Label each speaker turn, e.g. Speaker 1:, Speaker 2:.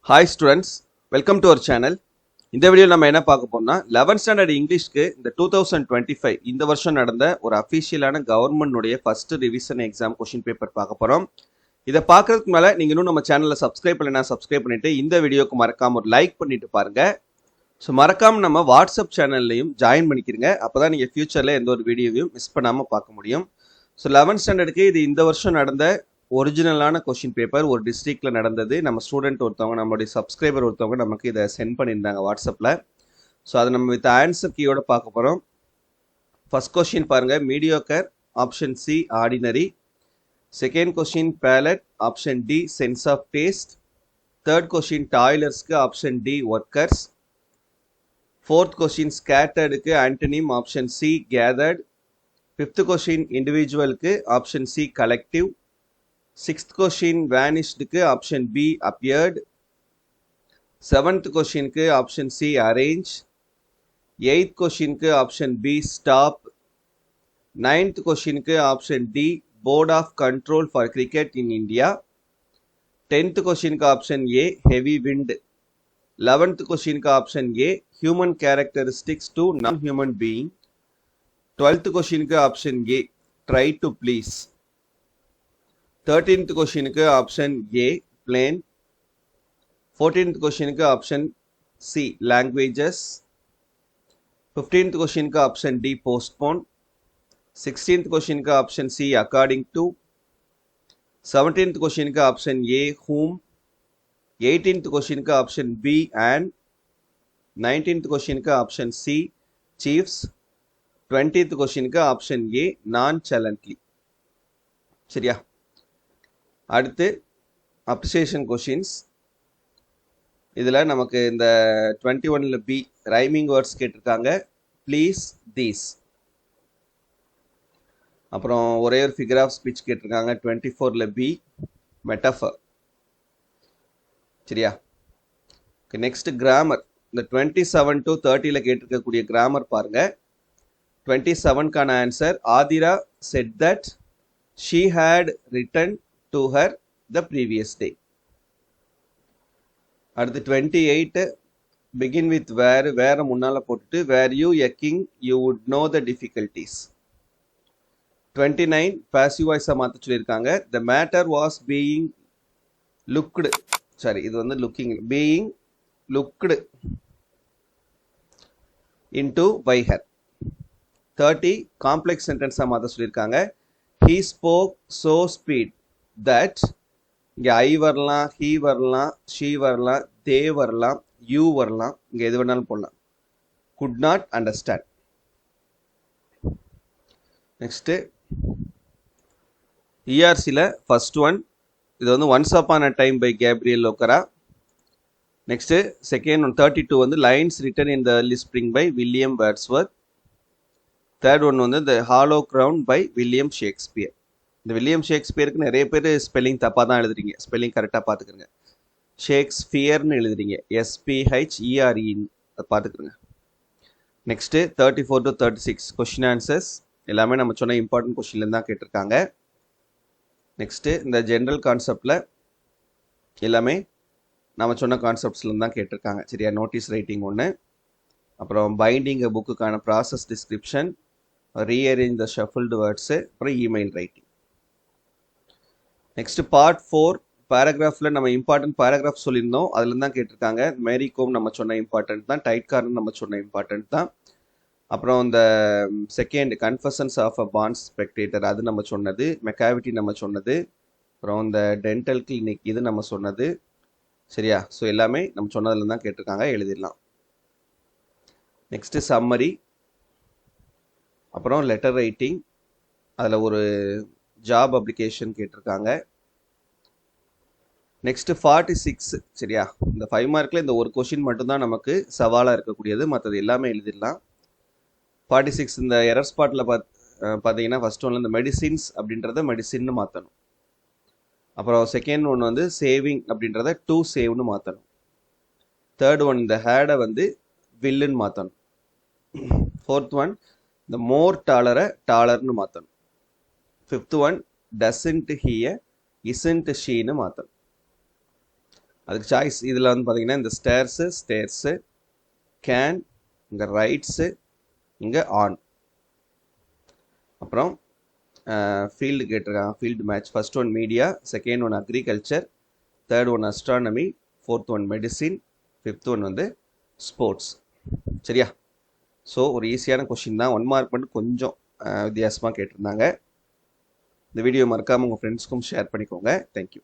Speaker 1: Hi students, welcome to our channel. இந்த video நம்ம என்ன பார்க்க போறோம்னா 11th ஸ்டாண்டர்ட் இங்கிலீஷ்க்கு இந்த 2025 இந்த வருஷம் நடந்த ஒரு அஃபிஷியலான கவர்மெண்ட்டுடைய first revision exam question paper பார்க்க போகிறோம். இதை பார்க்கறதுக்கு மேலே நீங்கள் இன்னும் நம்ம சேனலில் சப்ஸ்கிரைப் பண்ணலைன்னா சப்ஸ்கிரைப் பண்ணிவிட்டு இந்த வீடியோக்கு மறக்காமல் ஒரு லைக் பண்ணிட்டு பாருங்கள். ஸோ மறக்காமல் நம்ம வாட்ஸ்அப் சேனல்லையும் ஜாயின் பண்ணிக்கிறங்க. அப்போ தான் நீங்கள் ஃபியூச்சரில் எந்த ஒரு வீடியோவையும் மிஸ் பண்ணாமல் பார்க்க முடியும். ஸோ 11th ஸ்டாண்டர்டுக்கு இது இந்த வருஷம் நடந்த ஒரிஜினலான கொஷின் பேப்பர். ஒரு டிஸ்ட்ரிக்டில் நடந்தது. நம்ம ஸ்டூடெண்ட் ஒருத்தவங்க, நம்மளுடைய சப்ஸ்கிரைபர் ஒருத்தவங்க நமக்கு இதை சென்ட் பண்ணியிருந்தாங்க வாட்ஸ்அப்பில். ஸோ அதை நம்ம வித் ஆன்சர் கீயோட பார்க்க போகிறோம். ஃபர்ஸ்ட் கொஷின் பாருங்கள், mediocre, option C ordinary. Second question palate, option D sense of taste. Third question டாய்லர்ஸ்க்கு option D workers. Fourth question ஸ்கேட்டர்டுக்கு antonym option C gathered. Fifth question இண்டிவிஜுவலுக்கு option C collective. Sixth question வேனிஷ்டுக்கு option B appeared. Seventh கொஷினுக்கு option C arrange. Eighth கொஷினுக்கு option B stop. Ninth கொஷினுக்கு option D board of control for cricket in India. 10th கொஷினுக்கு option A heavy wind. 11th கொஷினுக்கு option A human characteristics to non human being. 12th கொஷினுக்கு option A try to please. 13th கொஷினுக்கு option ஏ plane. 14th கொஷினுக்கு option C languages. 15th கொஷினுக்கு option D postpone. 16th கொஷினுக்கு option C according to. 17th கொஷினுக்கு option ஏ ஹூம். 18th கொஷினுக்கு option B and. 19th கொஷினுக்கு option C chief's. 20th கொஷினுக்கு option ஏ நான் சேலண்ட்லி. சரியா? அடுத்து அப்ரிசியேஷன் கொஷின்ஸ். இதில் நமக்கு இந்த 21ல் பி ரைமிங் வேர்ட்ஸ் கேட்டிருக்காங்க. Please, these. அப்புறம் ஒரே ஒரு ஃபிகர் ஆஃப் ஸ்பீச் கேட்டிருக்காங்க. 24ல் பி மெட்டஃபர். சரியா? Okay, next grammar. இந்த 27 to 30ல் கேட்டிருக்கக்கூடிய கிராமர் பாருங்க. 27க்கான answer, Aathira said that she had written to her the previous day. அடுத்து 28 begin with where, வேற முன்னால போட்டுட்டு were you a king you would know the difficulties. 29 passive voice மாத்த சொல்லியிருக்காங்க. the matter was being looked, sorry இது வந்து looking, being looked into by her. 30 complex sentence மாத்த சொல்லியிருக்காங்க. he spoke so speed that, இங்கே ஐ வரலாம், ஹீ வரலாம், she வரலாம், தே வரலாம், யூ வரலாம், இங்கே எது வேணாலும் போடலாம். Good not understand. நெக்ஸ்ட்டு இஆர்சியில் ஃபர்ஸ்ட் ஒன், இது வந்து once upon a time by Gabriel Okara. Next second one 32 வந்து lines written in the early spring by William Wordsworth. Third one வந்து the hollow crown by William Shakespeare. இந்த William ஷேக்ஸ்பியருக்கு நிறைய பேர் spelling தப்பாக தான் எழுதுறீங்க. ஸ்பெல்லிங் கரெக்டாக பார்த்துக்கிறங்க. ஷேக்ஸ்பியர்னு எழுதுறீங்க, SPHERE அதை பார்த்துக்கிறங்க. நெக்ஸ்ட்டு 34 to 36 கொஷின் ஆன்சர்ஸ் எல்லாமே நம்ம சொன்ன இம்பார்ட்டன்ட் கொஷின்லேருந்து தான் கேட்டிருக்காங்க. நெக்ஸ்ட்டு இந்த ஜென்ரல் கான்செப்டில் எல்லாமே நம்ம சொன்ன கான்செப்ட்ஸ்லேருந்து தான் கேட்டிருக்காங்க. சரியா? நோட்டீஸ் ரைட்டிங் ஒன்று, அப்புறம் பைண்டிங் புக்குக்கான process description, rearrange the shuffled words, அப்புறம் இமெயில் ரைட்டிங். நெக்ஸ்ட் பார்ட் 4 பேராகிராஃபில் நம்ம இம்பார்ட்டன்ட் பேராகிராஃப் சொல்லியிருந்தோம், அதுலேருந்து தான் கேட்டிருக்காங்க. மேரி கோம் நம்ம சொன்ன இம்பார்ட்டன்ட் தான். டைட் கார்னு நம்ம சொன்ன இம்பார்ட்டன்ட் தான். அப்புறம் இந்த second confessions of a bond spectator அது நம்ம சொன்னது. மெக்காவிட்டி நம்ம சொன்னது. அப்புறம் இந்த டென்டல் கிளினிக் இது நம்ம சொன்னது. சரியா? ஸோ எல்லாமே நம்ம சொன்னதுலேருந்து தான் கேட்டிருக்காங்க, எழுதிடலாம். நெக்ஸ்ட்டு சம்மரி, அப்புறம் லெட்டர் ரைட்டிங், அதில் ஒரு ஜாப் அப்ளிகேஷன் கேட்டிருக்காங்க. நெக்ஸ்ட் 46. சரியா? இந்த 5 மார்க்கில் இந்த ஒரு கொஷின் மட்டும்தான் நமக்கு சவாலாக இருக்கக்கூடியது, மற்றது எல்லாமே எழுதிடலாம். 46 இந்த எரர் ஸ்பாட்டில் பார்த்தீங்கன்னா ஃபர்ஸ்ட் ஒன்ல இந்த மெடிசின்ஸ் அப்படின்றத மெடிசின்னு மாற்றணும். அப்புறம் செகண்ட் ஒன் வந்து சேவிங் அப்படின்றத டு சேவ்னு மாற்றணும். தேர்ட் ஒன் இந்த ஹேடை வந்து வில்லுன்னு மாற்றணும். ஃபோர்த் ஒன் இந்த மோர் டாலரை டாலர்னு மாற்றணும். ஃபிஃப்த் ஒன் டசன்ட் ஹிய இசன்ட் ஷீன்னு மாற்றணும். அதுக்கு சாய்ஸ் இதில் வந்து பார்த்தீங்கன்னா இந்த ஸ்டேர்ஸு கேன், இங்கே ரைட்ஸு, இங்கே ஆன். அப்புறம் ஃபீல்டு கேட்டிருக்காங்க, field match. First one media, second one agriculture, third one astronomy, fourth one medicine, fifth one வந்து ஸ்போர்ட்ஸ். சரியா? ஸோ ஒரு ஈஸியான கொஷின் தான். 1 மார்க் மட்டும் கொஞ்சம் வித்தியாசமாக கேட்டிருந்தாங்க. இந்த வீடியோ மறக்காமல் உங்கள் ஃப்ரெண்ட்ஸ்க்கும் ஷேர் பண்ணிக்கோங்க. தேங்க்யூ.